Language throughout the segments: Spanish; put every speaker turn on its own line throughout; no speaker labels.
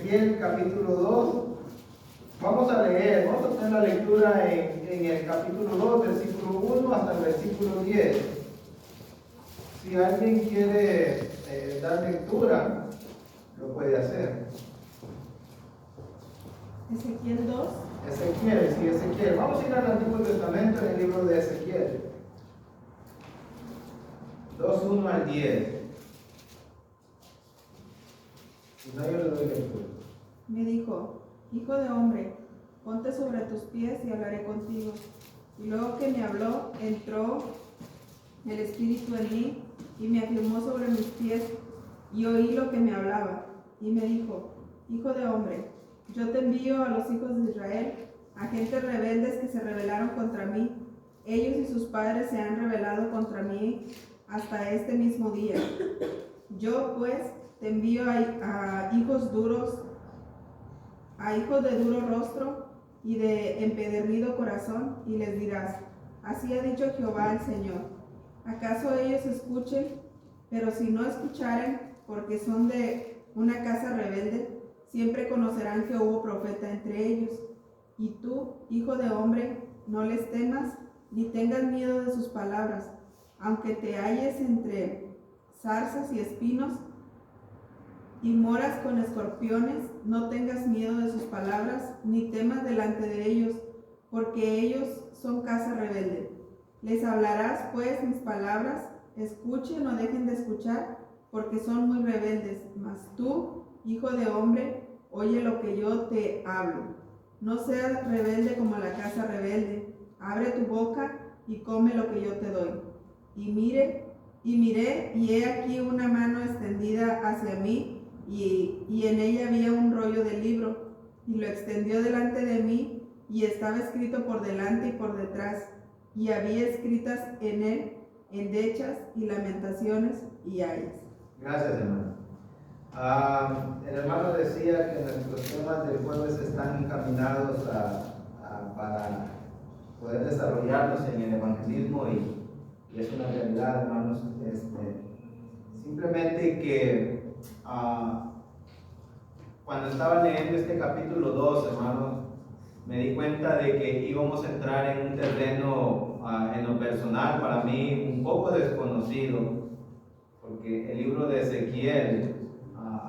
Ezequiel capítulo 2. Vamos a leer, vamos a tener la lectura en el capítulo 2, versículo 1 hasta el versículo 10. Si alguien quiere dar lectura, lo puede hacer.
Ezequiel 2.
Ezequiel. Vamos a ir al Antiguo Testamento en el libro de Ezequiel. 2, 1 al 10. Si no, yo le doy lectura.
Me dijo: hijo de hombre, ponte sobre tus pies y hablaré contigo. Y luego que me habló, entró el Espíritu en mí y me afirmó sobre mis pies, y oí lo que me hablaba. Y me dijo: hijo de hombre, yo te envío a los hijos de Israel, a gentes rebeldes que se rebelaron contra mí. Ellos y sus padres se han rebelado contra mí hasta este mismo día. Yo pues te envío a hijos duros, a hijos de duro rostro y de empedernido corazón, y les dirás: así ha dicho Jehová el Señor. ¿Acaso ellos escuchen? Pero si no escucharen, porque son de una casa rebelde, siempre conocerán que hubo profeta entre ellos. Y tú, hijo de hombre, no les temas, ni tengas miedo de sus palabras, aunque te halles entre zarzas y espinos, y moras con escorpiones, no tengas miedo de sus palabras, ni temas delante de ellos, porque ellos son casa rebelde. Les hablarás pues mis palabras, escuchen o dejen de escuchar, porque son muy rebeldes. Mas tú, hijo de hombre, oye lo que yo te hablo. No seas rebelde como la casa rebelde. Abre tu boca y come lo que yo te doy. Y miré, y he aquí una mano extendida hacia mí, y en ella había un rollo de libro, y lo extendió delante de mí, y estaba escrito por delante y por detrás, y había escritas en él endechas y lamentaciones y ayes.
Gracias, hermano. El hermano decía que nuestros temas del jueves están encaminados para poder desarrollarnos en el evangelismo, y es una realidad, hermanos. Simplemente que cuando estaba leyendo este capítulo 2, hermanos, me di cuenta de que íbamos a entrar en un terreno en lo personal para mí un poco desconocido, porque el libro de Ezequiel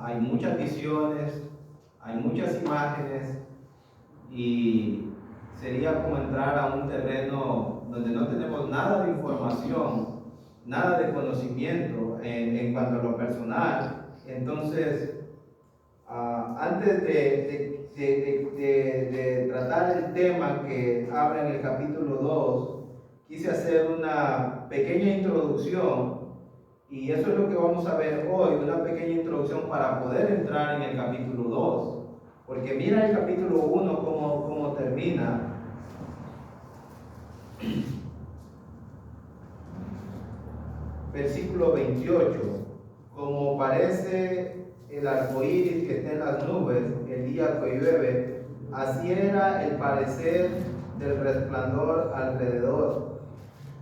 hay muchas visiones, hay muchas imágenes, y sería como entrar a un terreno donde no tenemos nada de información, nada de conocimiento en cuanto a lo personal. Entonces, antes de tratar el tema que abre en el capítulo 2, quise hacer una pequeña introducción, y eso es lo que vamos a ver hoy, una pequeña introducción para poder entrar en el capítulo 2, porque mira el capítulo 1 cómo termina. Versículo 28: como parece el arco iris que está en las nubes el día que llueve, así era el parecer del resplandor alrededor.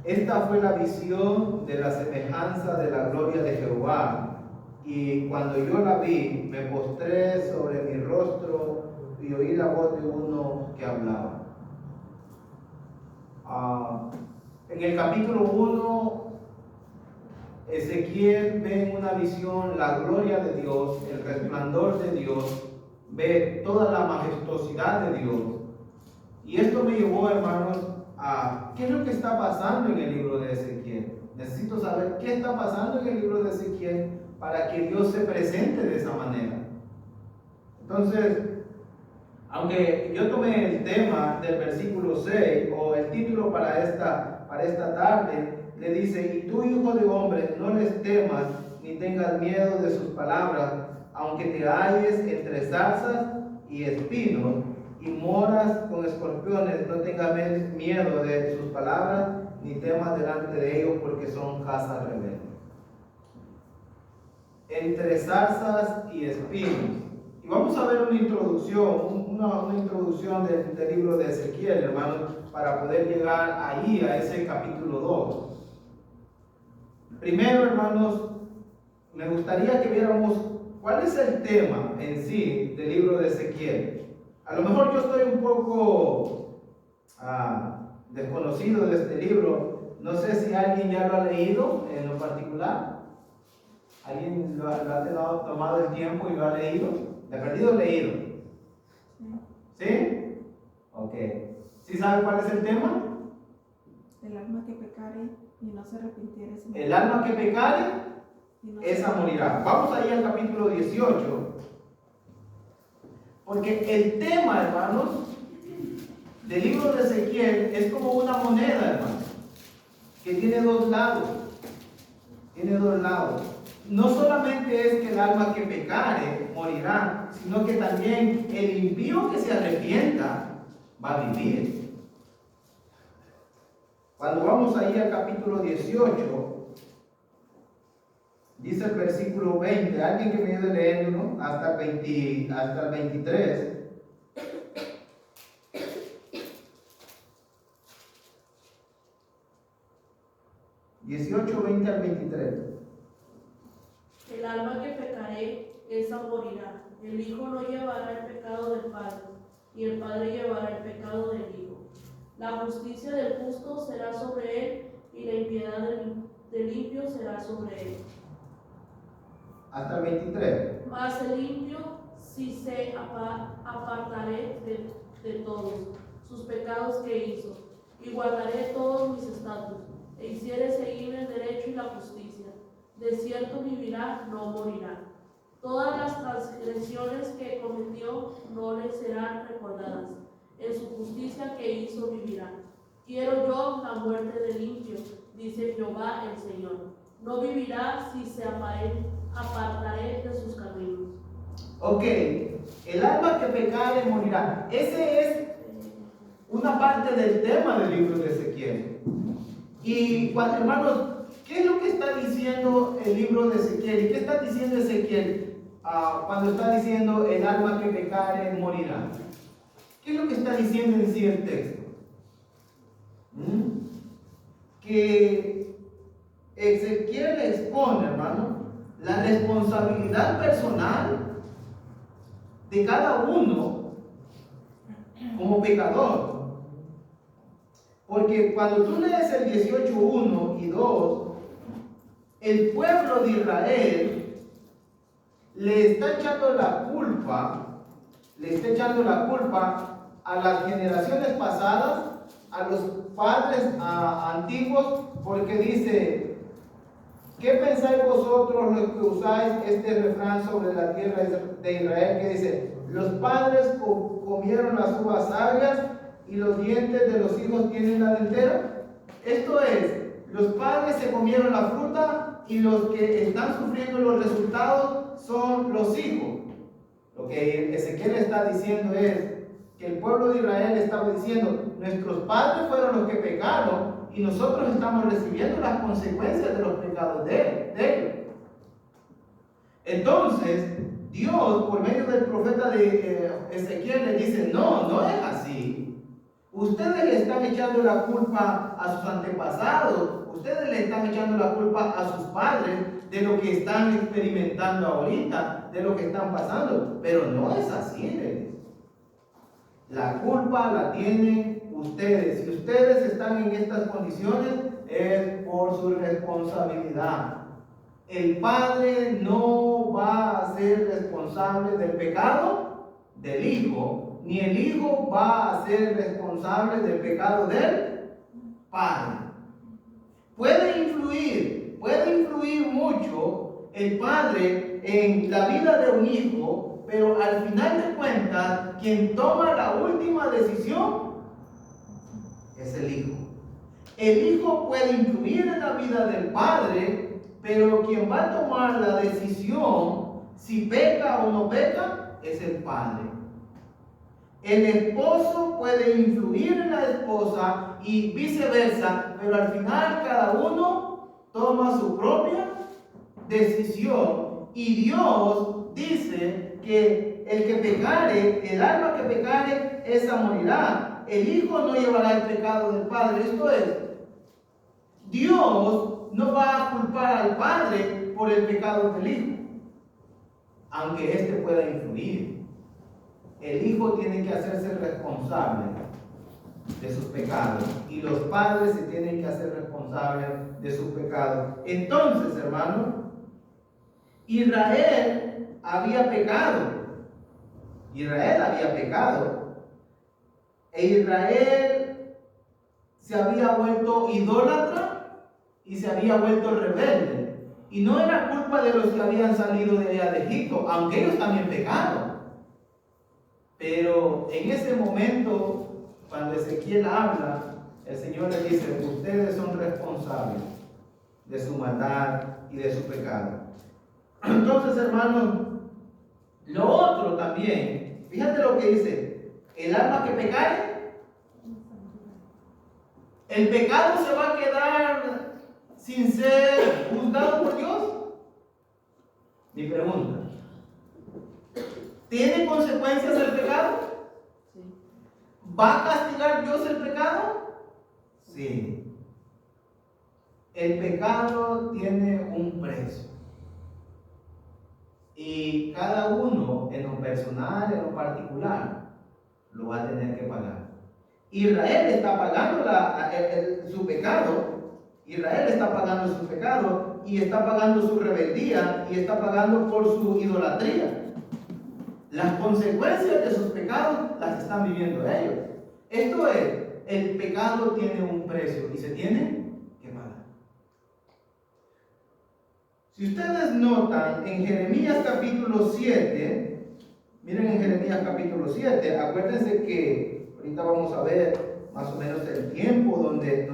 Esta fue la visión de la semejanza de la gloria de Jehová, y cuando yo la vi, me postré sobre mi rostro y oí la voz de uno que hablaba. En el capítulo 1, Ezequiel ve en una visión la gloria de Dios, el resplandor de Dios, ve toda la majestuosidad de Dios. Y esto me llevó, hermanos, a qué es lo que está pasando en el libro de Ezequiel. Necesito saber qué está pasando en el libro de Ezequiel para que Dios se presente de esa manera. Entonces, aunque yo tomé el tema del versículo 6, o el título para esta tarde, le dice: y tú, hijo de hombre, no les temas ni tengas miedo de sus palabras, aunque te halles entre zarzas y espinos, y moras con escorpiones, no tengas miedo de sus palabras, ni temas delante de ellos, porque son casa rebelde. Entre zarzas y espinos. Y vamos a ver una introducción del libro de Ezequiel, hermanos, para poder llegar ahí a ese capítulo 2. Primero, hermanos, me gustaría que viéramos ¿cuál es el tema en sí del libro de Ezequiel? A lo mejor yo estoy un poco desconocido de este libro. No sé si alguien ya lo ha leído en lo particular. ¿Alguien lo ha tomado el tiempo y lo ha leído? ¿De perdido leído? ¿Sí? Ok. ¿Sí sabe cuál es el tema?
El alma que pecare y no se arrepintiere.
El alma que pecare, esa morirá. Vamos ahí al capítulo 18. Porque el tema, hermanos, del libro de Ezequiel es como una moneda, hermanos, que tiene dos lados. Tiene dos lados. No solamente es que el alma que pecare morirá, sino que también el impío que se arrepienta va a vivir. Cuando vamos ahí al capítulo 18, dice el versículo 20, alguien que me ayude leyendo hasta el 23. 18, 20 al 23.
El alma que pecare, esa morirá. El hijo no llevará el pecado del padre, y el padre llevará el pecado del hijo. La justicia del justo será sobre él, y la impiedad del limpio será sobre él.
Hasta el 23.
Mas el limpio si se apartaré de todos sus pecados que hizo, y guardaré todos mis estatutos, e hiciere seguir el derecho y la justicia. De cierto vivirá, no morirá. Todas las transgresiones que cometió no le serán recordadas. En su justicia que hizo vivirá. Quiero yo la muerte del limpio, dice Jehová el Señor. No vivirá si se apartaré de sus caminos.
Ok, el alma que pecare morirá. Ese es una parte del tema del libro de Ezequiel. Y cuando, hermanos, ¿qué es lo que está diciendo el libro de Ezequiel? ¿Y qué está diciendo Ezequiel cuando está diciendo el alma que pecare morirá? ¿Qué es lo que está diciendo en sí el texto? Que Ezequiel expone, hermano, la responsabilidad personal de cada uno como pecador. Porque cuando tú lees el 18:1 y 2, el pueblo de Israel le está echando la culpa a las generaciones pasadas, a los padres antiguos, porque dice: ¿qué pensáis vosotros los que usáis este refrán sobre la tierra de Israel? Que dice: los padres comieron las uvas agrias y los dientes de los hijos tienen la dentera. Esto es, los padres se comieron la fruta y los que están sufriendo los resultados son los hijos. Lo que Ezequiel está diciendo es que el pueblo de Israel estaba diciendo: nuestros padres fueron los que pecaron y nosotros estamos recibiendo las consecuencias de los pecados de ellos. Entonces, Dios, por medio del profeta de Ezequiel, le dice: no es así. Ustedes le están echando la culpa a sus antepasados, ustedes le están echando la culpa a sus padres de lo que están experimentando ahorita, de lo que están pasando, pero no es así, les dice. La culpa la tienen ustedes. Si ustedes están en estas condiciones, es por su responsabilidad. El padre no va a ser responsable del pecado del hijo, ni el hijo va a ser responsable del pecado del padre. Puede influir mucho el padre en la vida de un hijo, pero al final de cuentas, quien toma la última decisión es el hijo. El hijo puede influir en la vida del padre, pero quien va a tomar la decisión si peca o no peca es el padre. El esposo puede influir en la esposa y viceversa, pero al final cada uno toma su propia decisión. Y Dios dice que el que pecare, el alma que pecare, esa morirá. El hijo no llevará el pecado del padre. Esto es, Dios no va a culpar al padre por el pecado del hijo. aunque éste pueda influir. El hijo tiene que hacerse responsable de sus pecados y los padres se tienen que hacer responsables de sus pecados. Entonces, hermano, Israel había pecado. Israel había pecado. E Israel se había vuelto idólatra y se había vuelto rebelde. Y no era culpa de los que habían salido de allá de Egipto, aunque ellos también pecaron. Pero en ese momento, cuando Ezequiel habla, el Señor le dice: ustedes son responsables de su maldad y de su pecado. Entonces, hermanos, lo otro también, fíjate lo que dice: el alma que pecare, el pecado se va a quedar sin ser juzgado por Dios. Mi pregunta: ¿tiene consecuencias el pecado?
Sí.
¿Va a castigar Dios el pecado? Sí. El pecado tiene un precio. Y cada uno, en lo personal, en lo particular, lo va a tener que pagar. Israel está pagando su pecado. Israel está pagando su pecado y está pagando su rebeldía y está pagando por su idolatría. Las consecuencias de sus pecados las están viviendo ellos. Esto es, el pecado tiene un precio y se tiene que pagar. Si ustedes notan en Jeremías capítulo 7, miren en Jeremías capítulo 7, acuérdense que ahorita vamos a ver más o menos el tiempo donde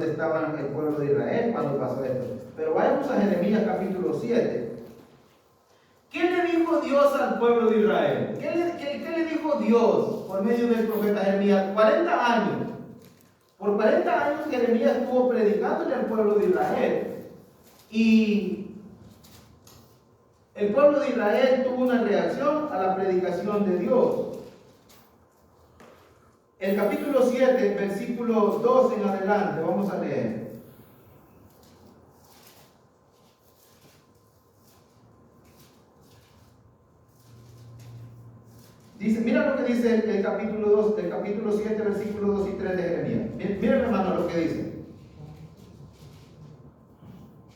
estaba el pueblo de Israel cuando pasó esto. Pero vayamos a Jeremías capítulo 7. ¿Qué le dijo Dios al pueblo de Israel? ¿Qué le dijo Dios por medio del profeta Jeremías? 40 años. Por 40 años Jeremías estuvo predicándole al pueblo de Israel. Y el pueblo de Israel tuvo una reacción a la predicación de Dios. El capítulo 7, versículo 2 en adelante, vamos a leer. Dice, mira lo que dice el capítulo 2, el capítulo 7, versículo 2 y 3 de Jeremías. Miren, hermano, lo que dice.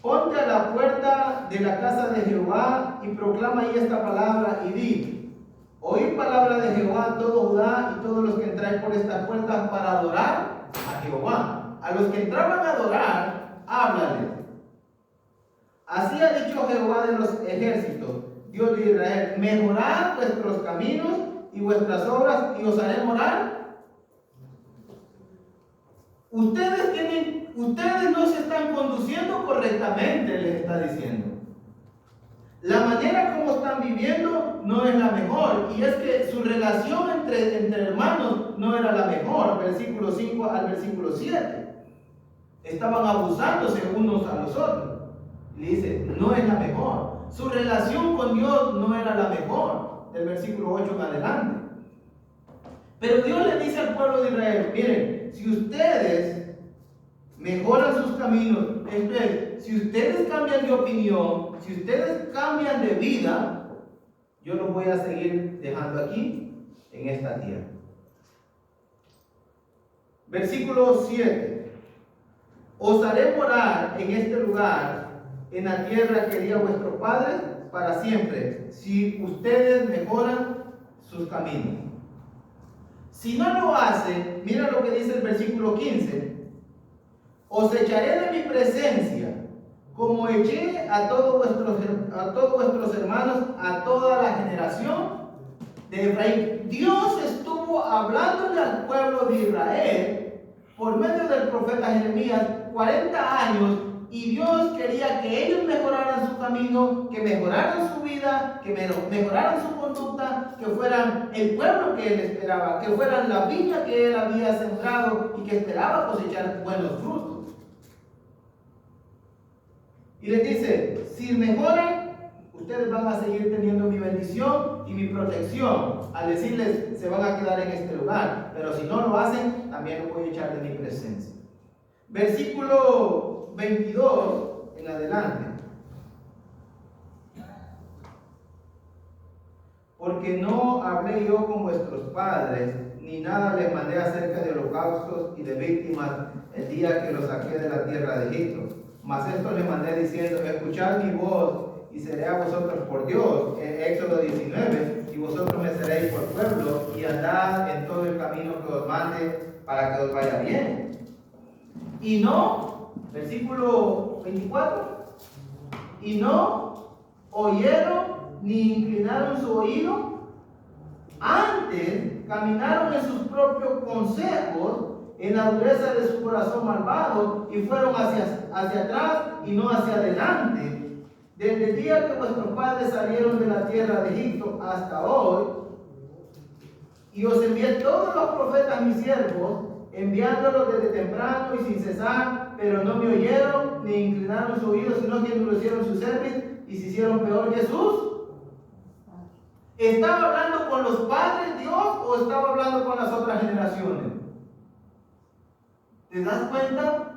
Ponte a la puerta de la casa de Jehová y proclama ahí esta palabra y di: oíd palabra de Jehová todo Judá y todos los que entráis por estas puertas para adorar a Jehová. A los que entraban a adorar, háblales. Así ha dicho Jehová de los ejércitos, Dios de Israel: mejorad vuestros caminos y vuestras obras y os haré morar. Ustedes no se están conduciendo correctamente, les está diciendo. La manera como están viviendo no es la mejor. Y es que su relación entre hermanos no era la mejor. Versículo 5 al versículo 7. Estaban abusándose unos a los otros. Y le dice, no es la mejor. Su relación con Dios no era la mejor. Del versículo 8 en adelante. Pero Dios le dice al pueblo de Israel: miren, si ustedes mejoran sus caminos, entonces, si ustedes cambian de opinión, si ustedes cambian de vida, yo los voy a seguir dejando aquí, en esta tierra. Versículo 7. Os haré morar en este lugar, en la tierra que di a vuestros padres para siempre, si ustedes mejoran sus caminos. Si no lo hacen, mira lo que dice el versículo 15. Os echaré de mi presencia, como eché a todos vuestros hermanos, a toda la generación de Efraín. Dios estuvo hablándole al pueblo de Israel por medio del profeta Jeremías 40 años, y Dios quería que ellos mejoraran su camino, que mejoraran su vida, que mejoraran su conducta, que fueran el pueblo que Él esperaba, que fueran la viña que Él había sembrado y que esperaba cosechar buenos frutos. Y les dice, si mejoran, ustedes van a seguir teniendo mi bendición y mi protección. Al decirles, se van a quedar en este lugar. Pero si no lo hacen, también los voy a echar de mi presencia. Versículo 22 en adelante. porque no hablé yo con vuestros padres, ni nada les mandé acerca de holocaustos y de víctimas el día que los saqué de la tierra de Egipto. Mas esto les mandé diciendo, escuchad mi voz y seré a vosotros por Dios, en Éxodo 19, y vosotros me seréis por pueblo, y andad en todo el camino que os mande para que os vaya bien. Y no, versículo 24, y no oyeron ni inclinaron su oído, antes caminaron en sus propios consejos, en la dureza de su corazón malvado, y fueron hacia atrás y no hacia adelante. Desde el día que vuestros padres salieron de la tierra de Egipto hasta hoy, y os envié todos los profetas mis siervos, enviándolos desde temprano y sin cesar, pero no me oyeron ni inclinaron su oído, sino que endurecieron su cerviz y se hicieron peor que sus. ¿Estaba hablando con los padres Dios o estaba hablando con las otras generaciones? ¿Te das cuenta?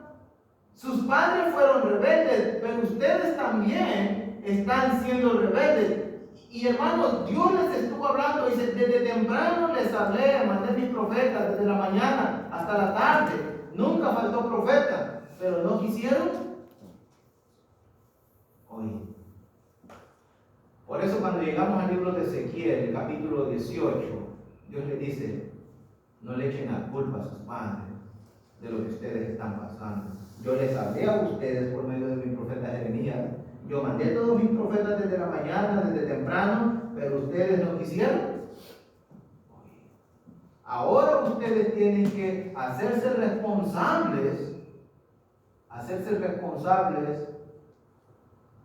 Sus padres fueron rebeldes, pero ustedes también están siendo rebeldes. Y hermanos, Dios les estuvo hablando, dice, desde temprano les hablé, mandé mis profetas, desde la mañana hasta la tarde. Nunca faltó profeta, pero no quisieron oír. Por eso cuando llegamos al libro de Ezequiel, el capítulo 18, Dios le dice, no le echen la culpa a sus padres de lo que ustedes están pasando. Yo les hablé a ustedes por medio de mi profeta Jeremías. Yo mandé a todos mis profetas desde la mañana, desde temprano, pero ustedes no quisieron. Ahora ustedes tienen que hacerse responsables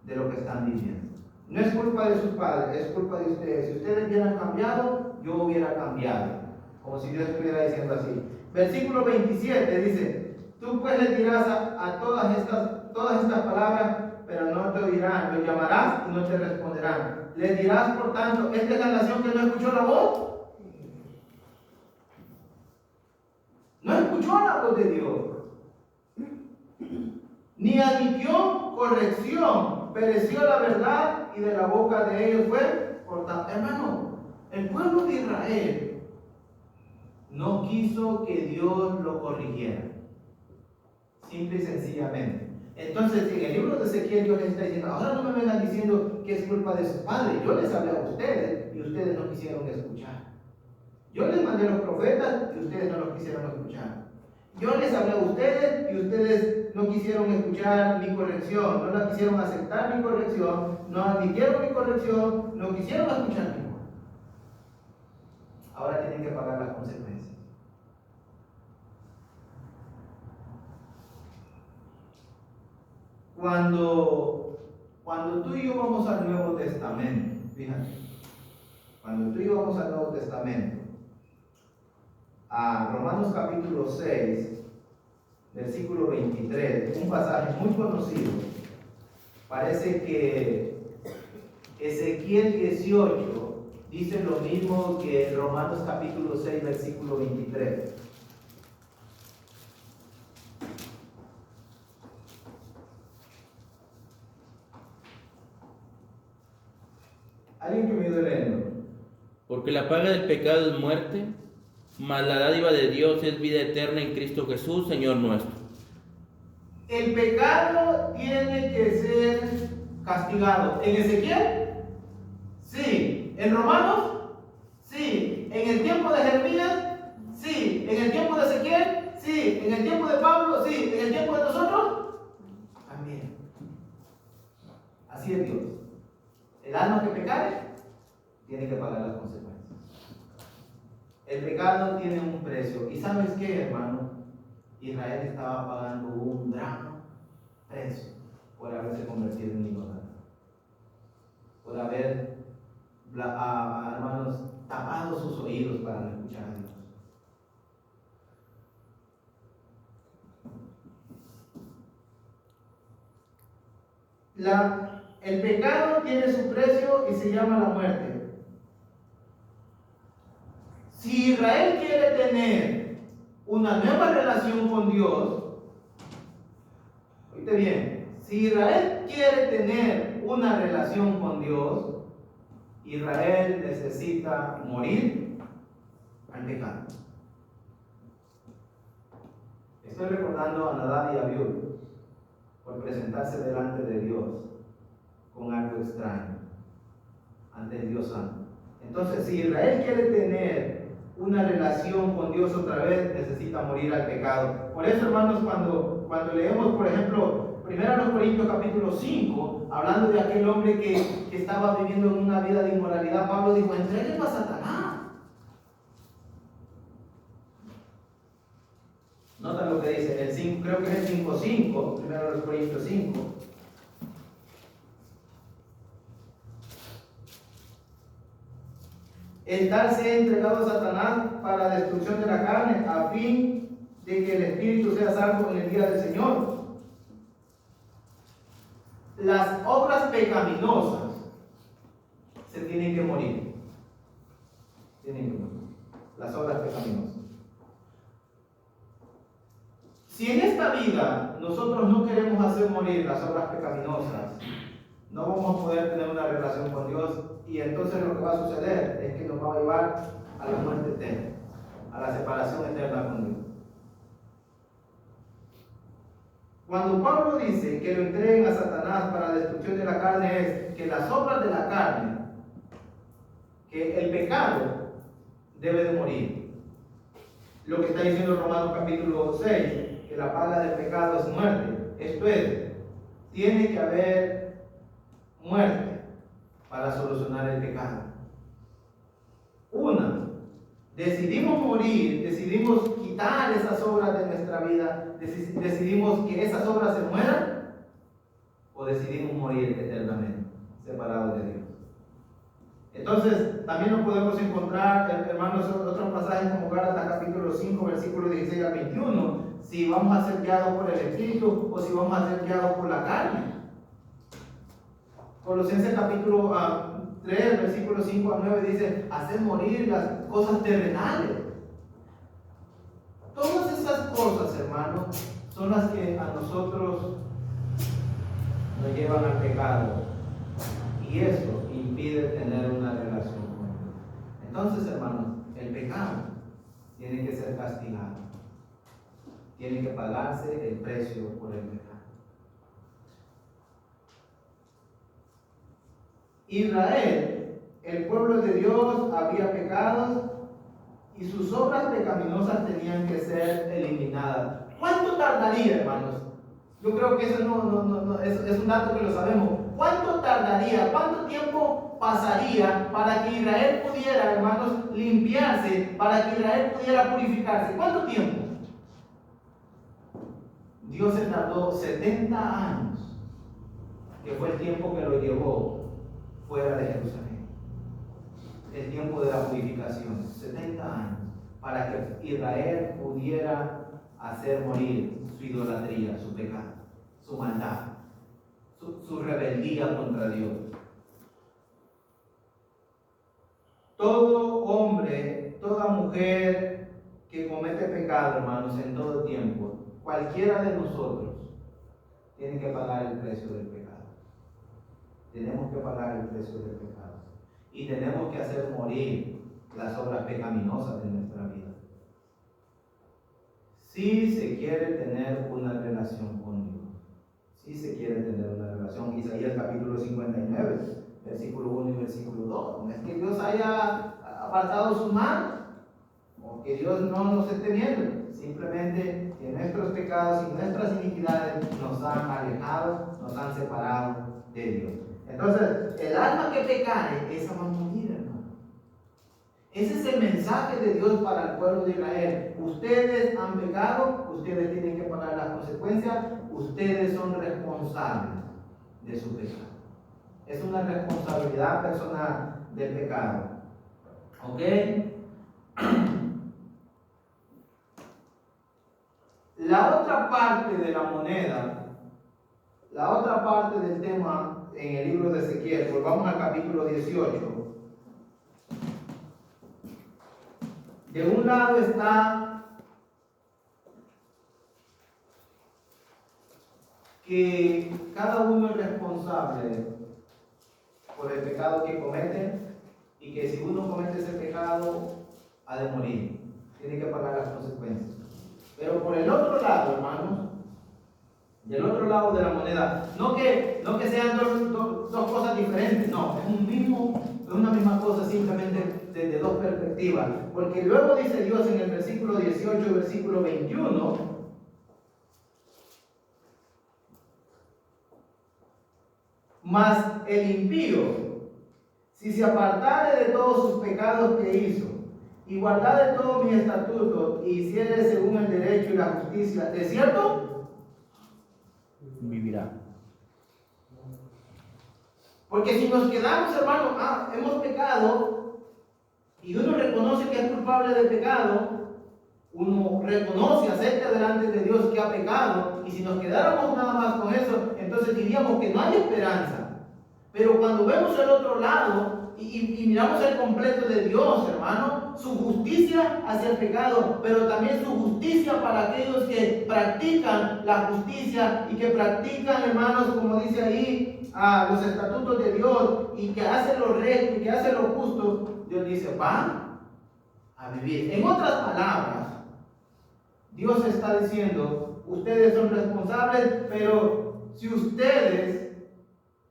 de lo que están viviendo. No es culpa de sus padres, es culpa de ustedes. Si ustedes hubieran cambiado, yo hubiera cambiado. Como si Dios estuviera diciendo así. Versículo 27 dice, tú pues le dirás a todas estas palabras, pero no te oirán, los llamarás y no te responderán. Le dirás, por tanto, ¿esta es la nación que no escuchó la voz? No escuchó la voz de Dios, ni admitió corrección, pereció la verdad y de la boca de ellos fue cortada. Hermano, el pueblo de Israel no quiso que Dios lo corrigiera, simple y sencillamente. Entonces, en el libro de Ezequiel, Dios les está diciendo, ahora no me vengan diciendo que es culpa de sus padres. Yo les hablé a ustedes y ustedes no quisieron escuchar. Yo les mandé los profetas y ustedes no los quisieron escuchar. Yo les hablé a ustedes y ustedes no quisieron escuchar mi corrección, no la quisieron aceptar mi corrección, no admitieron mi corrección, no quisieron escuchar mi voz. Ahora tienen que pagar las consecuencias. Cuando tú y yo vamos al Nuevo Testamento, fíjate, cuando tú y yo vamos al Nuevo Testamento, a Romanos capítulo 6, versículo 23, un pasaje muy conocido, parece que Ezequiel 18 dice lo mismo que Romanos capítulo 6, versículo 23. ¿Alguien que me ayude leyendo?
Porque la paga del pecado es muerte, mas la dádiva de Dios es vida eterna en Cristo Jesús, Señor nuestro.
El pecado tiene que ser castigado. ¿En Ezequiel? Sí. ¿En Romanos? Sí. ¿En el tiempo de Jeremías? Sí. ¿En el tiempo de Ezequiel? Sí. ¿En el tiempo de Pablo? Sí. ¿En el tiempo de nosotros? También. Así es Dios. El alma que pecare tiene que pagar las consecuencias. El pecado tiene un precio. ¿Y sabes qué, hermano? Israel estaba pagando un gran precio por haberse convertido en idólatra. Por haber, hermanos, tapado sus oídos para no escuchar a Dios. El pecado tiene su precio y se llama la muerte. Si Israel quiere tener una nueva relación con Dios, oíste bien, si Israel quiere tener una relación con Dios, Israel necesita morir al pecado. Estoy recordando a Nadab y Abiú por presentarse delante de Dios con algo extraño ante el Dios Santo. Entonces, si Israel quiere tener una relación con Dios otra vez, necesita morir al pecado. Por eso, hermanos, cuando leemos, por ejemplo, 1 Corintios capítulo 5, hablando de aquel hombre que estaba viviendo en una vida de inmoralidad, Pablo dijo: entréguenlo a Satanás. Nota lo que dice, el 5, creo que es el 5:5, 1 Corintios 5. El tal sea entregado a Satanás para la destrucción de la carne, a fin de que el espíritu sea salvo en el día del Señor. Las obras pecaminosas se tienen que morir. Tienen que morir. Las obras pecaminosas. Si en esta vida nosotros no queremos hacer morir las obras pecaminosas, no vamos a poder tener una relación con Dios, y entonces lo que va a suceder es que nos va a llevar a la muerte eterna, a la separación eterna con Dios. Cuando Pablo dice que lo entreguen a Satanás para la destrucción de la carne, es que las obras de la carne, que el pecado debe de morir. Lo que está diciendo Romanos capítulo 6, que la paga del pecado es muerte. Esto es, tiene que haber muerte para solucionar el pecado. Una, decidimos morir, decidimos quitar esas obras de nuestra vida, decidimos que esas obras se mueran, o decidimos morir eternamente, separados de Dios. Entonces, también nos podemos encontrar, hermanos, otros pasajes como Gálatas capítulo 5, versículos 16 al 21, si vamos a ser guiados por el Espíritu o si vamos a ser guiados por la carne. Colosenses capítulo 3, versículos 5 a 9 dice: hacer morir las cosas terrenales. Todas esas cosas, hermanos, son las que a nosotros nos llevan al pecado. Y eso impide tener una relación con Dios. Entonces, hermanos, el pecado tiene que ser castigado. Tiene que pagarse el precio por el pecado. Israel, el pueblo de Dios, había pecado y sus obras pecaminosas tenían que ser eliminadas. ¿Cuánto tardaría, hermanos? Yo creo que eso es un dato que lo sabemos. ¿Cuánto tardaría, cuánto tiempo pasaría para que Israel pudiera, hermanos, limpiarse, para que Israel pudiera purificarse? ¿Cuánto tiempo? Dios se tardó 70 años, que fue el tiempo que lo llevó fuera de Jerusalén. El tiempo de la purificación, 70 años, para que Israel pudiera hacer morir su idolatría, su pecado, su maldad, su rebeldía contra Dios. Todo hombre, toda mujer que comete pecado, hermanos, en todo tiempo, cualquiera de nosotros, tiene que pagar el precio del pecado. Tenemos que pagar el precio del pecado. Y tenemos que hacer morir las obras pecaminosas de nuestra vida. Si se quiere tener una relación con Dios. Si se quiere tener una relación. Isaías capítulo 59, versículo 1 y versículo 2. No es que Dios haya apartado su mano, o que Dios no nos esté viendo. Simplemente que nuestros pecados y nuestras iniquidades nos han alejado, nos han separado de Dios. Entonces, el alma que pecare, esa va a morir, hermano. Ese es el mensaje de Dios para el pueblo de Israel. Ustedes han pecado, ustedes tienen que pagar las consecuencias, ustedes son responsables de su pecado. Es una responsabilidad personal del pecado. ¿Ok? La otra parte de la moneda, la otra parte del tema en el libro de Ezequiel, volvamos al capítulo 18. De un lado está que cada uno es responsable por el pecado que comete, y que si uno comete ese pecado, ha de morir, tiene que pagar las consecuencias. Pero por el otro lado, hermanos, del otro lado de la moneda, no que sean dos cosas diferentes, no, es una misma cosa, simplemente desde dos perspectivas. Porque luego dice Dios en el versículo 18 y versículo 21, mas el impío, si se apartare de todos sus pecados que hizo, y guardare todos mis estatutos, y hiciere según el derecho y la justicia, ¿de cierto?
Vivirá.
Porque si nos quedamos, hermanos, hemos pecado, y uno reconoce que es culpable de pecado, uno reconoce, acepta delante de Dios que ha pecado, y si nos quedáramos nada más con eso, entonces diríamos que no hay esperanza. Pero cuando vemos el otro lado y miramos el completo de Dios, hermano, su justicia hacia el pecado, pero también su justicia para aquellos que practican la justicia y que practican, hermanos, como dice ahí, los estatutos de Dios, y que hacen lo recto y que hacen lo justo, Dios dice, van a vivir. En otras palabras, Dios está diciendo, ustedes son responsables, pero si ustedes,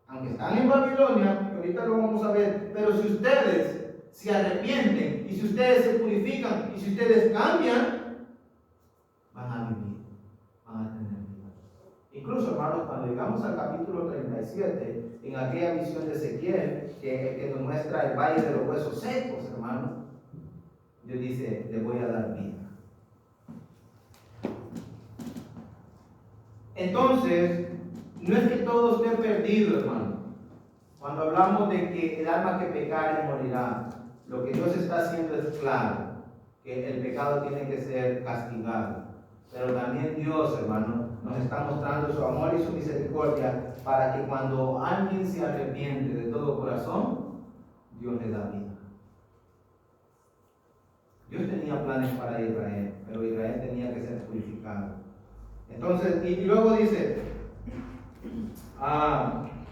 aunque están en Babilonia, que ahorita lo vamos a ver, pero si ustedes se arrepienten, y si ustedes se purifican, y si ustedes cambian, van a vivir, van a tener vida. Incluso, hermanos, cuando llegamos al capítulo 37, en aquella visión de Ezequiel, que nos muestra el valle de los huesos secos, hermanos, Dios dice, le voy a dar vida. Entonces, no es que todo esté perdido, hermano. Cuando hablamos de que el alma que pecare morirá, lo que Dios está haciendo es claro, que el pecado tiene que ser castigado. Pero también Dios, hermano, nos está mostrando su amor y su misericordia para que cuando alguien se arrepiente de todo corazón, Dios le da vida. Dios tenía planes para Israel, pero Israel tenía que ser purificado. Entonces, y luego dice,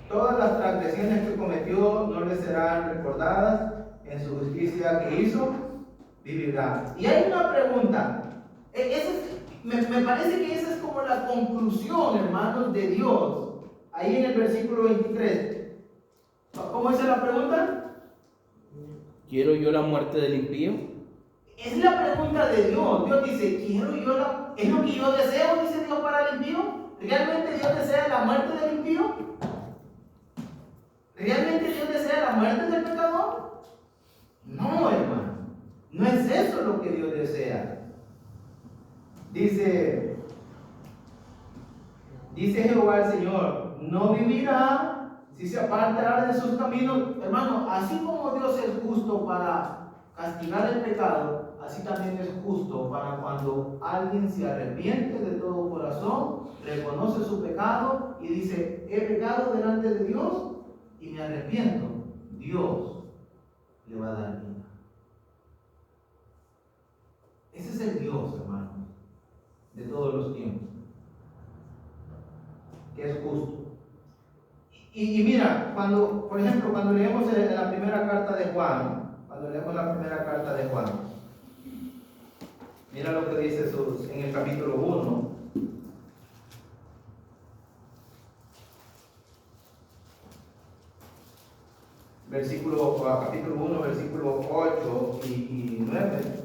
todas las transgresiones que cometió no le serán recordadas, en su justicia que hizo, vivirá. Y hay una pregunta, me parece que esa es como la conclusión, hermanos, de Dios, ahí en el versículo 23. ¿Cómo es la pregunta?
¿Quiero yo la muerte del impío?
Es la pregunta de Dios. Dios dice, ¿quiero yo es lo que yo deseo, dice Dios, para el impío? ¿Realmente Dios desea la muerte del impío? ¿Realmente Dios desea la muerte del pecador? No, hermano. No es eso lo que Dios desea. Dice Jehová el Señor, no vivirá si se apartará de sus caminos. Hermano, así como Dios es justo para castigar el pecado, así también es justo para cuando alguien se arrepiente de todo corazón, reconoce su pecado y dice, he pecado delante de Dios y me arrepiento. Dios le va a dar vida. Ese es el Dios, hermano, de todos los tiempos, que es justo. Y mira, por ejemplo, cuando leemos la primera carta de Juan, mira lo que dice en el capítulo 1. Capítulo 1, versículo 8 y 9.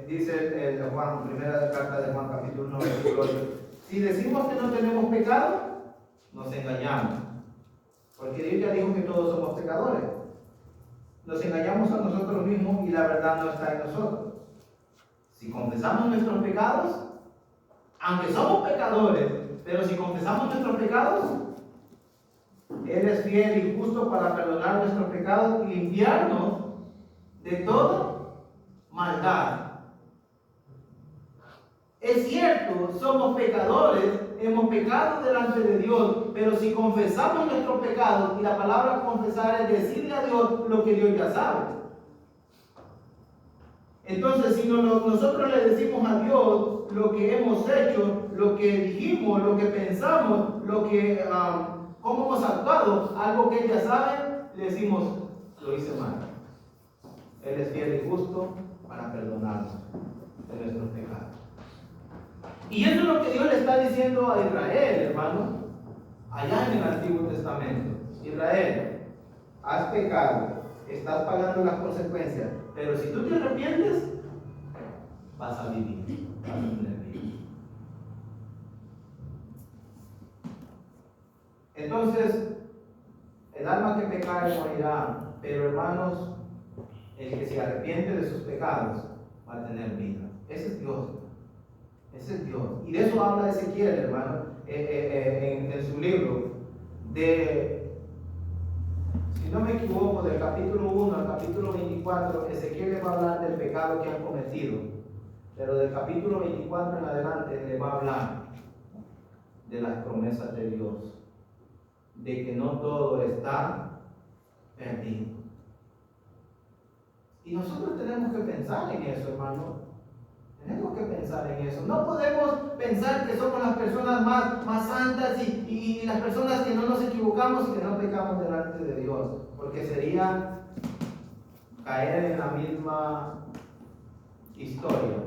Dice el Juan, primera carta de Juan, capítulo 1, versículo 8. Si decimos que no tenemos pecado, nos engañamos. Porque Dios ya dijo que todos somos pecadores. Nos engañamos a nosotros mismos y la verdad no está en nosotros. Si confesamos nuestros pecados, aunque somos pecadores, pero si confesamos nuestros pecados, Él es fiel y justo para perdonar nuestros pecados y limpiarnos de toda maldad. Es cierto, somos pecadores, hemos pecado delante de Dios, pero si confesamos nuestros pecados, y la palabra confesar es decirle a Dios lo que Dios ya sabe. Entonces, si nosotros le decimos a Dios lo que hemos hecho, lo que dijimos, lo que pensamos, cómo hemos actuado, algo que Él ya sabe, le decimos, lo hice mal. Él es fiel y justo para perdonarnos de nuestros pecados. Y eso es lo que Dios le está diciendo a Israel, hermano, allá en el Antiguo Testamento. Israel, has pecado, estás pagando las consecuencias, pero si tú te arrepientes, vas a vivir, vas a tener vida. Entonces, el alma que pecare morirá, pero hermanos, el que se arrepiente de sus pecados va a tener vida. Ese es Dios. Ese es Dios. Y de eso habla Ezequiel, hermano, en su libro. Si no me equivoco, del capítulo 1 al capítulo 24, Ezequiel le va a hablar del pecado que han cometido. Pero del capítulo 24 en adelante le va a hablar de las promesas de Dios. De que no todo está perdido. Y nosotros tenemos que pensar en eso, hermano. Tenemos que pensar en eso. No podemos pensar que somos las personas más santas y las personas que no nos equivocamos y que no pecamos delante de Dios. Porque sería caer en la misma historia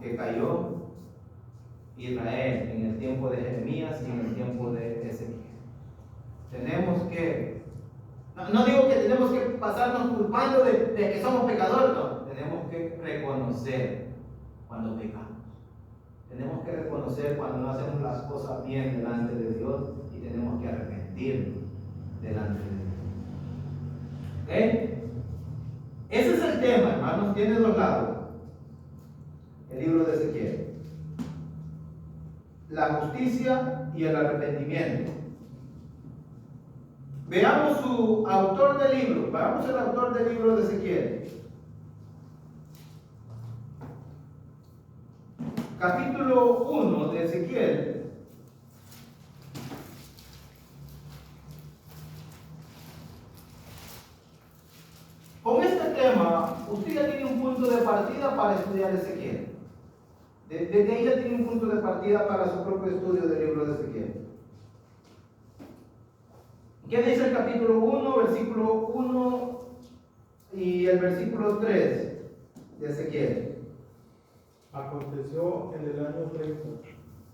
que cayó Israel en el tiempo de Jeremías y en el tiempo de Ezequiel. Tenemos que, no digo que tenemos que pasarnos culpando de que somos pecadores, no. Tenemos que reconocer cuando pecamos. Tenemos que reconocer cuando no hacemos las cosas bien delante de Dios y tenemos que arrepentirnos delante de Dios. ¿Ok? Ese es el tema, hermanos. Tiene dos lados. El libro de Ezequiel. La justicia y el arrepentimiento. Veamos su autor del libro. Veamos el autor del libro de Ezequiel. Capítulo 1 de Ezequiel. Con este tema, usted ya tiene un punto de partida para estudiar Ezequiel. Desde ahí ya tiene un punto de partida para su propio estudio del libro de Ezequiel. ¿Qué dice el capítulo 1, versículo 1 y el versículo 3 de Ezequiel?
Aconteció en el año 30,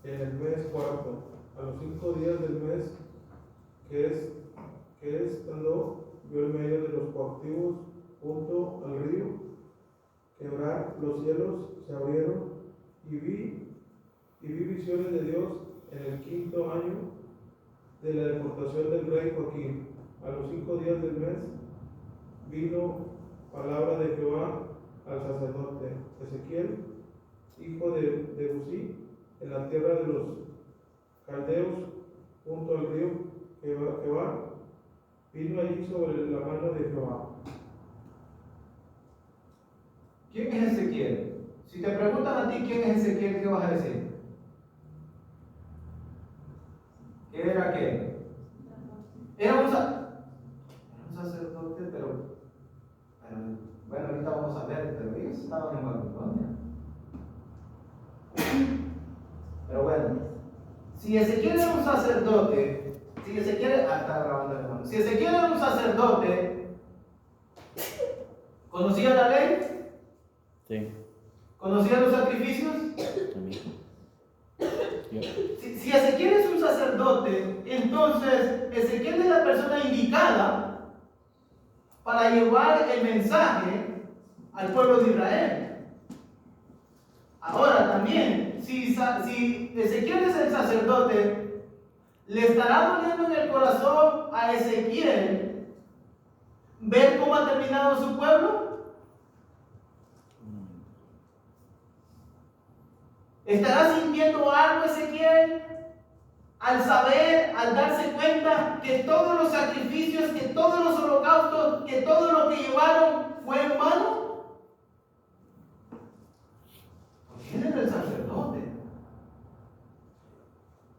en el mes cuarto, a los 5 días del mes, que estando yo en medio de los cautivos junto al río, quebrar los cielos se abrieron y vi visiones de Dios en el 5.º año de la deportación del rey Joaquín. A los 5 días del mes vino palabra de Jehová al sacerdote Ezequiel, hijo de Busí, en la tierra de los caldeos, junto al río Quebar, vino allí sobre la mano de Jehová.
¿Quién es Ezequiel? Si te preguntan a ti quién es Ezequiel, ¿qué vas a decir? ¿Qué era qué? Era un sacerdote, pero bueno, ahorita vamos a ver, pero ellos estaban en Babilonia. Pero bueno, si Ezequiel era un sacerdote, si Ezequiel era un sacerdote, ¿conocía la ley?
Sí.
¿Conocía los sacrificios?
También.
Si Ezequiel es un sacerdote, entonces Ezequiel es la persona indicada para llevar el mensaje al pueblo de Israel. Ahora también, si Ezequiel es el sacerdote, ¿le estará doliendo en el corazón a Ezequiel ver cómo ha terminado su pueblo? ¿Estará sintiendo algo Ezequiel al saber, al darse cuenta que todos los sacrificios, que todos los holocaustos, que todo lo que llevaron fue en vano? Porque él era el sacerdote.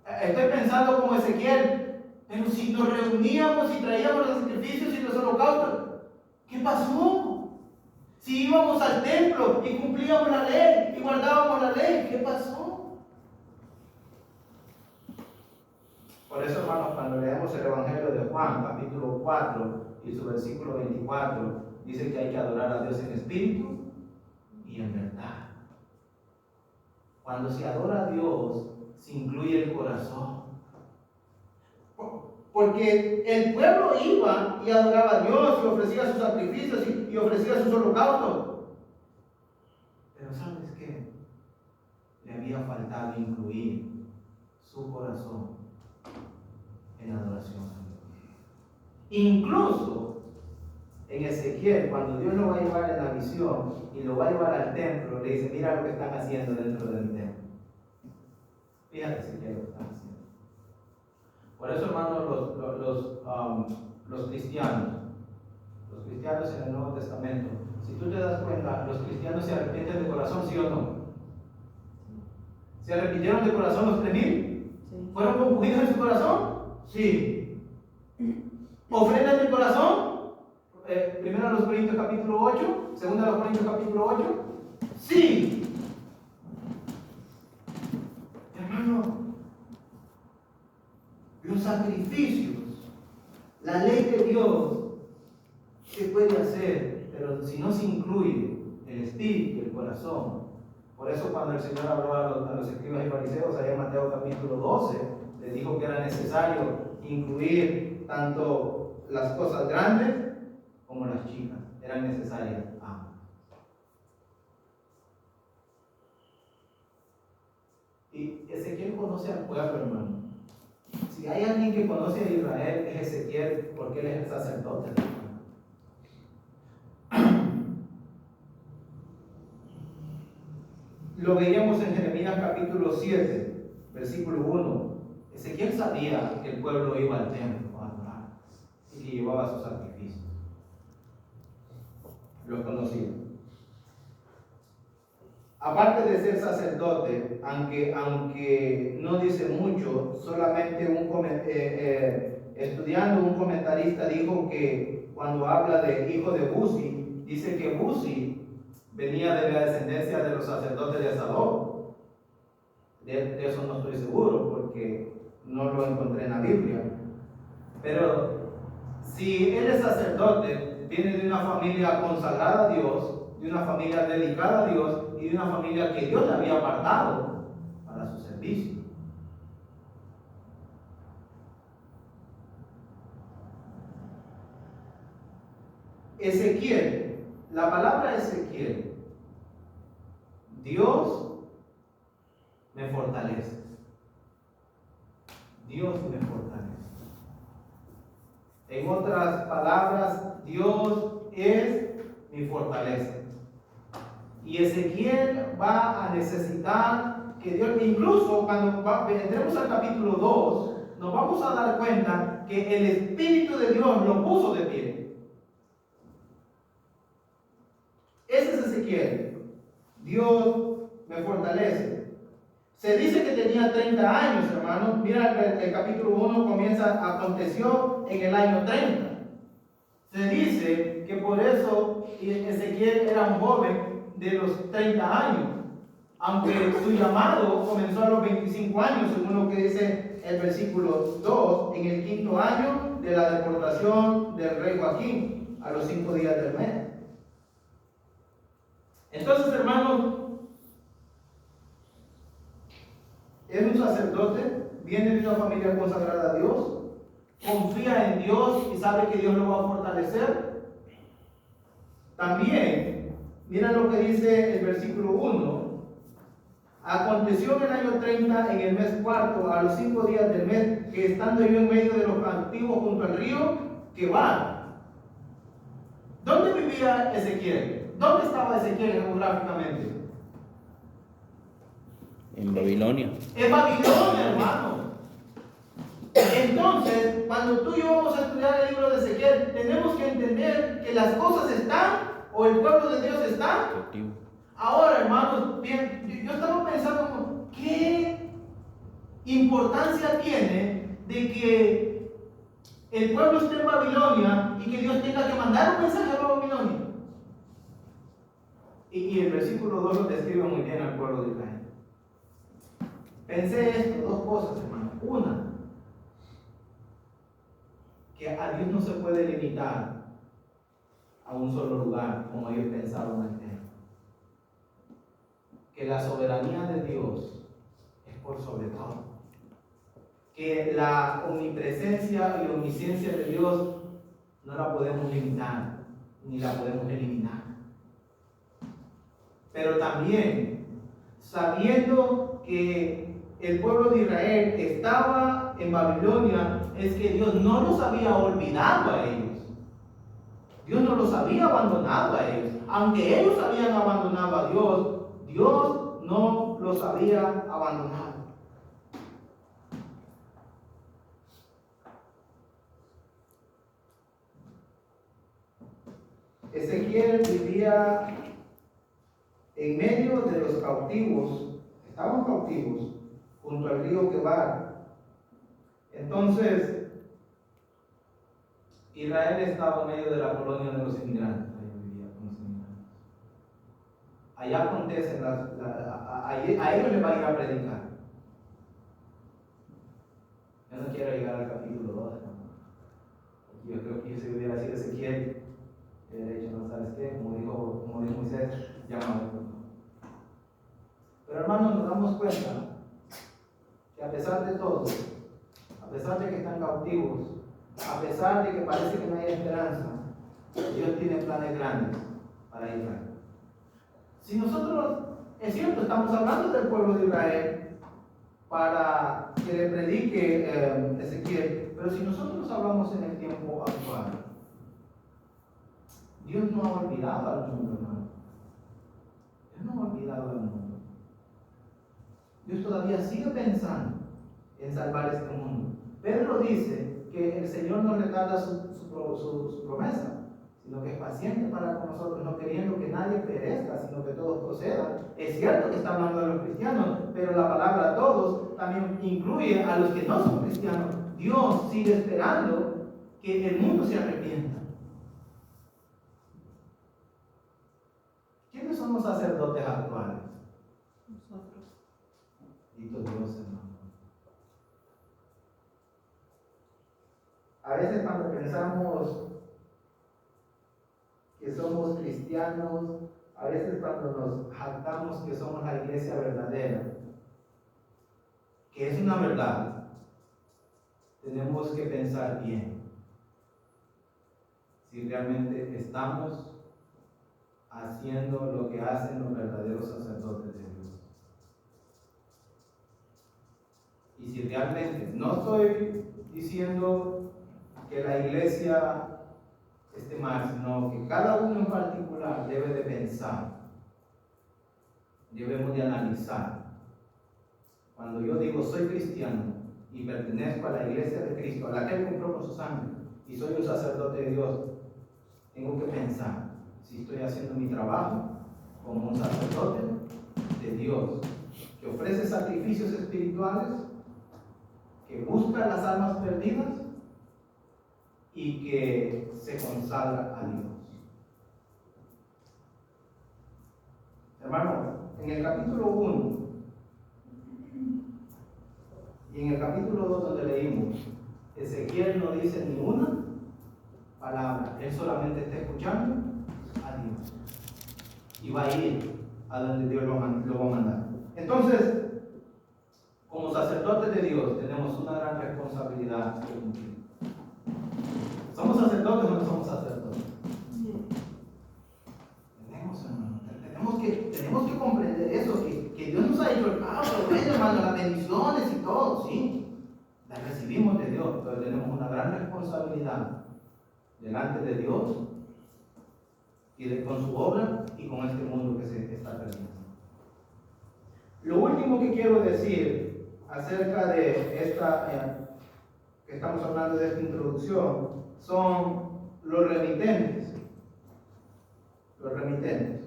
Estoy pensando como Ezequiel, pero si nos reuníamos y traíamos los sacrificios y los holocaustos, ¿qué pasó? Si íbamos al templo y cumplíamos la ley y guardábamos la ley, ¿qué pasó? Por eso, hermanos, cuando leemos el Evangelio de Juan, capítulo 4 y su versículo 24, dice que hay que adorar a Dios en espíritu y en verdad. Cuando se adora a Dios, se incluye el corazón. Porque el pueblo iba y adoraba a Dios y ofrecía sus sacrificios y ofrecía sus holocaustos. Pero ¿sabes qué? Le había faltado incluir su corazón en adoración a Dios. Incluso en Ezequiel, cuando Dios lo va a llevar en la visión y lo va a llevar al templo, le dice, mira lo que están haciendo dentro del templo. Fíjate, Ezequiel, lo que están haciendo. Por eso, hermanos, los cristianos en el Nuevo Testamento, si tú te das cuenta, los cristianos se arrepienten de corazón, ¿sí o no? ¿Se arrepintieron de corazón los 3,000?
Sí.
¿Fueron compungidos en su corazón? Sí. ¿Ofrendan de corazón? Primero a los Corintios capítulo 8, segundo a los Corintios capítulo 8. Sí. Hermano, los sacrificios, la ley de Dios se puede hacer, pero si no se incluye el espíritu y el corazón. Por eso cuando el Señor habló a los escribas y fariseos, allá en Mateo capítulo 12, les dijo que era necesario incluir tanto las cosas grandes como las chicas. Eran necesarias ambas. Y Ezequiel conoce al pueblo, hermano. Si hay alguien que conoce a Israel, es Ezequiel, porque él es el sacerdote. Lo veíamos en Jeremías capítulo 7, versículo 1. Ezequiel sabía que el pueblo iba al templo a adorar y que llevaba sus sacrificios. Lo conocía. Aparte de ser sacerdote, aunque no dice mucho, solamente estudiando un comentarista dijo que cuando habla de hijo de Buzi, dice que Buzi venía de la descendencia de los sacerdotes de Sadoc. De eso no estoy seguro porque no lo encontré en la Biblia. Pero si él es sacerdote, viene de una familia consagrada a Dios, de una familia dedicada a Dios y de una familia que Dios le había apartado para su servicio. Ezequiel, la palabra Ezequiel, Dios me fortalece. Dios me fortalece. En otras palabras, Dios es mi fortaleza. Y Ezequiel va a necesitar que Dios, incluso cuando entremos al capítulo 2, nos vamos a dar cuenta que el Espíritu de Dios lo puso de pie. Ese es Ezequiel. Dios me fortalece. Se dice que tenía 30 años, hermanos. Mira, el capítulo 1 comienza, aconteció en el año 30. Se dice que por eso Ezequiel era un joven de los 30 años, aunque su llamado comenzó a los 25 años, según lo que dice el versículo 2, en el 5.º año de la deportación del rey Joaquín, a los 5 días del mes. Entonces, hermanos, es un sacerdote, viene de una familia consagrada a Dios, confía en Dios y sabe que Dios lo va a fortalecer. También, mira lo que dice el versículo 1. Aconteció en el año 30, en el mes cuarto, a los 5 días del mes, que estando yo en medio de los cautivos junto al río, que va. ¿Dónde vivía Ezequiel? ¿Dónde estaba Ezequiel geográficamente?
En Babilonia.
En Babilonia, hermano. Entonces, cuando tú y yo vamos a estudiar el libro de Ezequiel, tenemos que entender que las cosas están, o el pueblo de Dios está. Ahora, hermanos, bien, yo estaba pensando, ¿qué importancia tiene de que el pueblo esté en Babilonia y que Dios tenga que mandar un mensaje a Babilonia? Y el versículo 2 lo describe muy bien al pueblo de Israel. Pensé esto, dos cosas, hermano. Una, que a Dios no se puede limitar a un solo lugar, como ellos pensaban antes. Que la soberanía de Dios es por sobre todo. Que la omnipresencia y omnisciencia de Dios no la podemos limitar, ni la podemos eliminar. Pero también, sabiendo que el pueblo de Israel estaba en Babilonia, es que Dios no los había olvidado a ellos. Dios no los había abandonado a ellos. Aunque ellos habían abandonado a Dios, Dios no los había abandonado. Ezequiel vivía en medio de los cautivos, estaban cautivos junto al río Quebar. Entonces, Israel estaba en medio de la colonia de los inmigrantes. Ahí vivía con los inmigrantes. Allá acontecen a ellos les va a ir a predicar. Yo no quiero llegar al capítulo 2. Yo creo que si hubiera sido Ezequiel, hubiera dicho, no sabes qué, como dijo Moisés, llámame. Pero hermanos, nos damos cuenta que a pesar de todo, a pesar de que están cautivos, a pesar de que parece que no hay esperanza, Dios tiene planes grandes para Israel. Si nosotros, es cierto, estamos hablando del pueblo de Israel para que le predique Ezequiel, pero si nosotros hablamos en el tiempo actual, Dios no ha olvidado al mundo, hermano. Dios no ha olvidado al mundo. Dios todavía sigue pensando en salvar este mundo. Pedro dice que el Señor no retarda su promesa, sino que es paciente para con nosotros, no queriendo que nadie perezca, sino que todos procedan. Es cierto que está hablando de los cristianos, pero la palabra todos también incluye a los que no son cristianos. Dios sigue esperando que el mundo se arrepienta. ¿Quiénes son los sacerdotes actuales?
Nosotros.
Bendito Dios, hermano. A veces cuando pensamos que somos cristianos, a veces cuando nos jactamos que somos la iglesia verdadera, que es una verdad, tenemos que pensar bien si realmente estamos haciendo lo que hacen los verdaderos sacerdotes de Dios. Y si realmente, no estoy diciendo que la iglesia esté mal, sino que cada uno en particular debe de pensar, debemos de analizar. Cuando yo digo soy cristiano y pertenezco a la iglesia de Cristo, a la que Él compró con su sangre, y soy un sacerdote de Dios, tengo que pensar si estoy haciendo mi trabajo como un sacerdote de Dios, que ofrece sacrificios espirituales, que busca las almas perdidas y que se consagra a Dios. Hermano, en el capítulo 1 y en el capítulo 2 donde leímos, Ezequiel no dice ni una palabra, él solamente está escuchando a Dios y va a ir a donde Dios lo va a mandar. Entonces, como sacerdotes de Dios tenemos una gran responsabilidad que cumplir. ¿Somos sacerdotes o no somos sacerdotes? Tenemos que comprender eso, que Dios nos ha hecho el pago, hermano, las bendiciones y todo, sí, las recibimos de Dios, pero tenemos una gran responsabilidad delante de Dios y con su obra y con este mundo que se está perdiendo. Lo último que quiero decir acerca de esta, que estamos hablando de esta introducción, son los remitentes. Los remitentes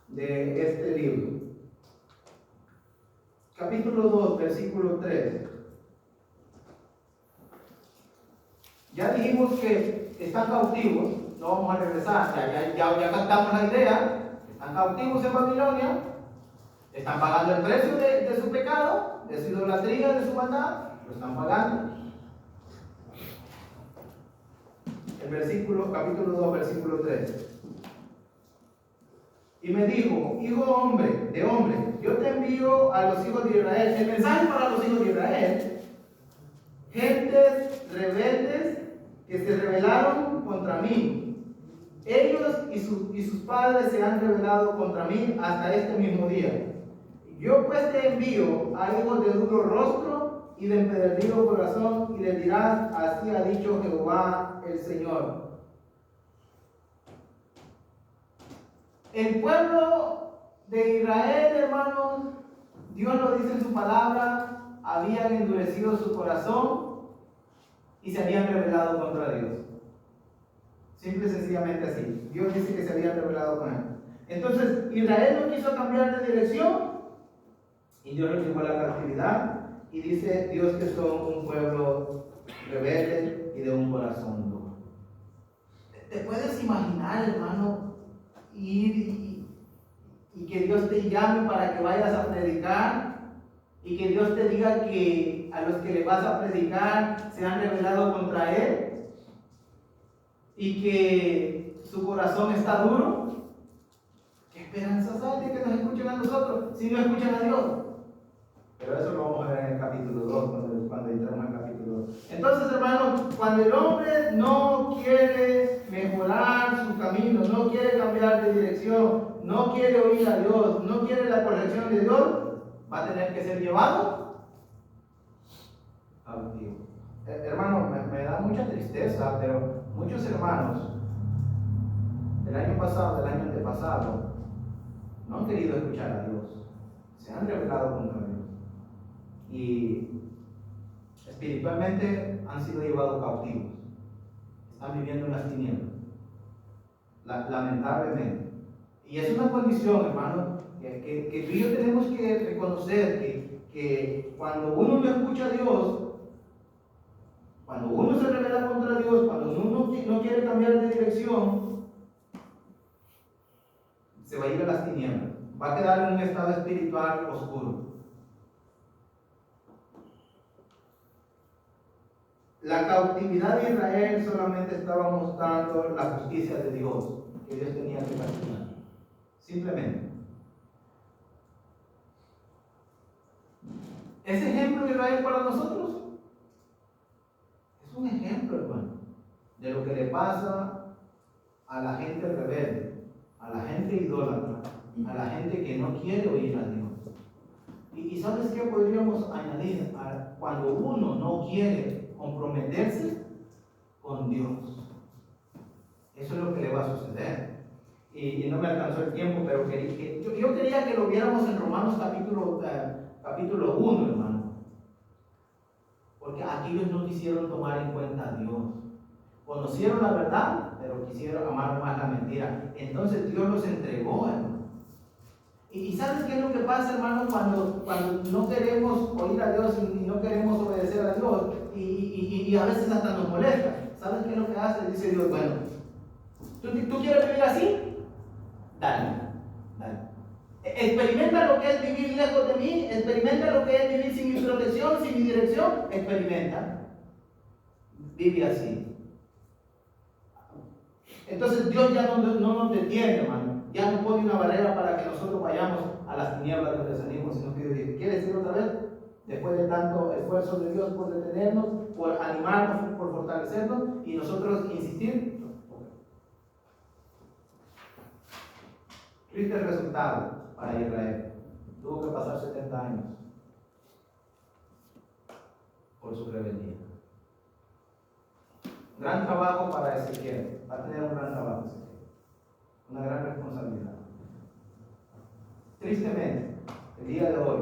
de este libro. capítulo 2, versículo 3. Ya dijimos que están cautivos, no vamos a regresar, ya captamos la idea, están cautivos en Babilonia, están pagando el precio de su pecado, de su idolatría, de su maldad, lo están pagando. El versículo, capítulo 2, versículo 3. Y me dijo, hijo de hombre, yo te envío a los hijos de Israel. El mensaje para los hijos de Israel, gentes rebeldes que se rebelaron contra mí. Ellos y sus padres se han rebelado contra mí hasta este mismo día. Yo pues te envío a hijos de duro rostro y de empedernido corazón, y les dirás, así ha dicho Jehová el Señor. El pueblo de Israel, hermanos, Dios lo dice en su palabra, habían endurecido su corazón y se habían rebelado contra Dios. Simple y sencillamente así. Dios dice que se habían rebelado con él. Entonces, Israel no quiso cambiar de dirección y Dios los llevó a la cautividad. Y dice Dios que son un pueblo rebelde y de un corazón duro. ¿Te puedes imaginar, hermano, ir y que Dios te llame para que vayas a predicar y que Dios te diga que a los que le vas a predicar se han rebelado contra Él y que su corazón está duro? ¿Qué esperanzas hay de que nos escuchen a nosotros si no escuchan a Dios? Pero eso lo vamos a ver en el capítulo 2, cuando entremos en el capítulo 2. Entonces, hermanos, cuando el hombre no quiere mejorar su camino, no quiere cambiar de dirección, no quiere oír a Dios, no quiere la corrección de Dios, va a tener que ser llevado cautivo. Hermano, me da mucha tristeza, pero muchos hermanos del año pasado, del año antepasado, no han querido escuchar a Dios, se han rebelado contra Dios y espiritualmente han sido llevados cautivos, están viviendo en las tinieblas, lamentablemente. Y es una condición, hermano, que tú y yo tenemos que reconocer que cuando uno no escucha a Dios, cuando uno se rebela contra Dios, cuando uno no quiere cambiar de dirección, se va a ir a las tinieblas, va a quedar en un estado espiritual oscuro. La cautividad de Israel solamente estaba mostrando la justicia de Dios, que Dios tenía que castigar. Simplemente. ¿Es ejemplo de Israel para nosotros? Es un ejemplo, hermano, de lo que le pasa a la gente rebelde, a la gente idólatra, a la gente que no quiere oír a Dios. Y ¿sabes qué podríamos añadir? Cuando uno no quiere comprometerse con Dios. Eso es lo que le va a suceder. Y no me alcanzó el tiempo, pero yo quería que lo viéramos en Romanos capítulo 1, hermano. Porque aquellos no quisieron tomar en cuenta a Dios. Conocieron la verdad, pero quisieron amar más la mentira. Entonces Dios los entregó, hermano. ¿Y sabes qué es lo que pasa, hermano, cuando no queremos oír a Dios y no queremos obedecer a Dios? Y a veces hasta nos molesta. ¿Sabes qué es lo que hace? Dice Dios, bueno, ¿tú quieres vivir así? Dale. Experimenta lo que es vivir lejos de mí, experimenta lo que es vivir sin mi protección, sin mi dirección, experimenta. Vive así. Entonces Dios ya no nos detiene, hermano. Ya no pone una barrera para que nosotros vayamos a las tinieblas de donde salimos, sino que Dios dice, ¿quiere decir otra vez? Después de tanto esfuerzo de Dios por detenernos, por animarnos, por fortalecernos, y nosotros insistir. Triste el resultado para Israel. Tuvo que pasar 70 años por su rebeldía. Gran trabajo para Ezequiel. Va a tener un gran trabajo Ezequiel. Una gran responsabilidad. Tristemente, el día de hoy,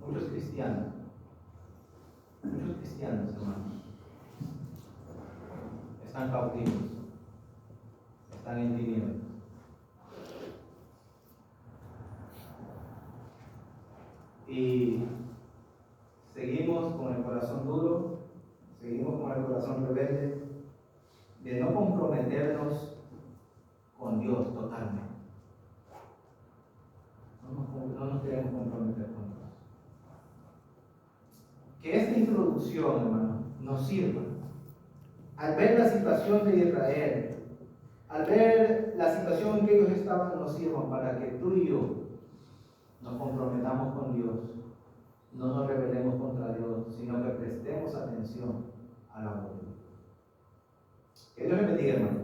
muchos cristianos, hermanos, están cautivos, están en tinieblas. y seguimos con el corazón duro, seguimos con el corazón rebelde, de no comprometernos con Dios totalmente. No nos queremos comprometer con Dios. Que esta introducción, hermano, nos sirva. Al ver la situación de Israel, al ver la situación en que ellos estaban, nos sirva para que tú y yo nos comprometamos con Dios, no nos rebelemos contra Dios, sino que prestemos atención a la voz de Dios. Que Dios les bendiga, hermano.